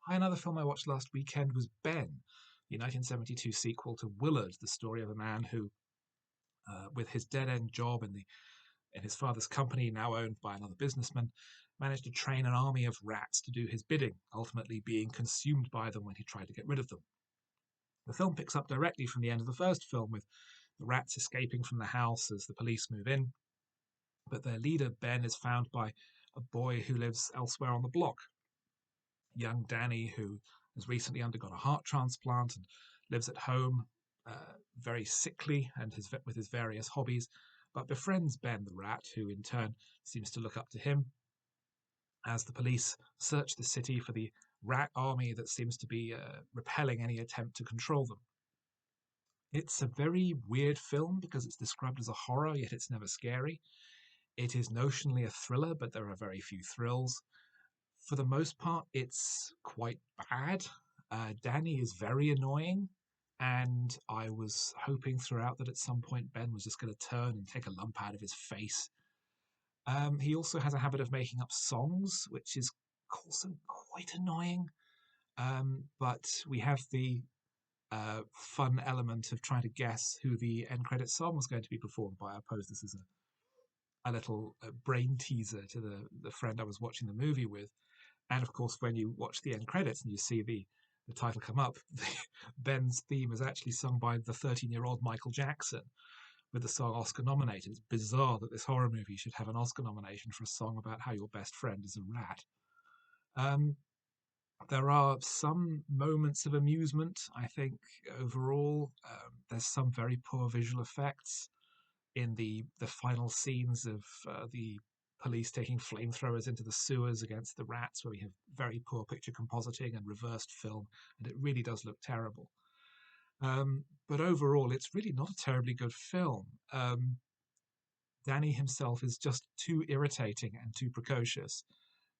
Another film I watched last weekend was Ben, the 1972 sequel to Willard, the story of a man who, with his dead end job in his father's company, now owned by another businessman, managed to train an army of rats to do his bidding, ultimately being consumed by them when he tried to get rid of them. The film picks up directly from the end of the first film, with the rats escaping from the house as the police move in, but their leader, Ben, is found by a boy who lives elsewhere on the block. Young Danny, who has recently undergone a heart transplant and lives at home, very sickly and with his various hobbies, but befriends Ben the rat, who in turn seems to look up to him as the police search the city for the rat army that seems to be repelling any attempt to control them. It's a very weird film because it's described as a horror, yet it's never scary. It is notionally a thriller, but there are very few thrills. For the most part, it's quite bad. Danny is very annoying, and I was hoping throughout that at some point Ben was just going to turn and take a lump out of his face. He also has a habit of making up songs, which is also quite annoying. But we have the fun element of trying to guess who the end credit song was going to be performed by. I suppose this is a little brain teaser to the friend I was watching the movie with. And of course, when you watch the end credits and you see the title come up, Ben's theme is actually sung by the 13-year-old Michael Jackson with the song Oscar nominated. It's bizarre that this horror movie should have an Oscar nomination for a song about how your best friend is a rat. Um, there are some moments of amusement, I think, overall. There's some very poor visual effects in the final scenes of the police taking flamethrowers into the sewers against the rats, where we have very poor picture compositing and reversed film, and it really does look terrible. But overall, it's really not a terribly good film. Danny himself is just too irritating and too precocious,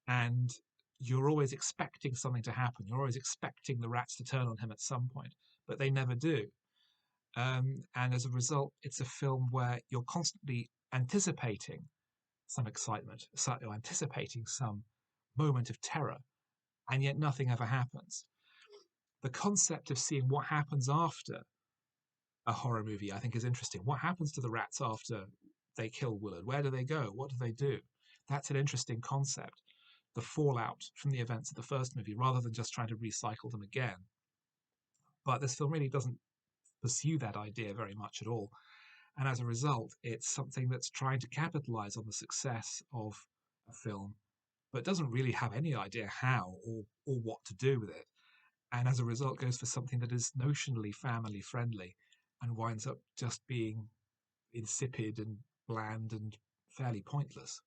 and you're always expecting something to happen. You're always expecting the rats to turn on him at some point, but they never do. And as a result, it's a film where you're constantly anticipating some excitement, you're anticipating some moment of terror, and yet nothing ever happens. The concept of seeing what happens after a horror movie, I think, is interesting. What happens to the rats after they kill Willard? Where do they go? What do they do? That's an interesting concept. The fallout from the events of the first movie, rather than just trying to recycle them again. But this film really doesn't pursue that idea very much at all. And as a result, it's something that's trying to capitalize on the success of a film, but doesn't really have any idea how or what to do with it. And as a result, goes for something that is notionally family friendly and winds up just being insipid and bland and fairly pointless.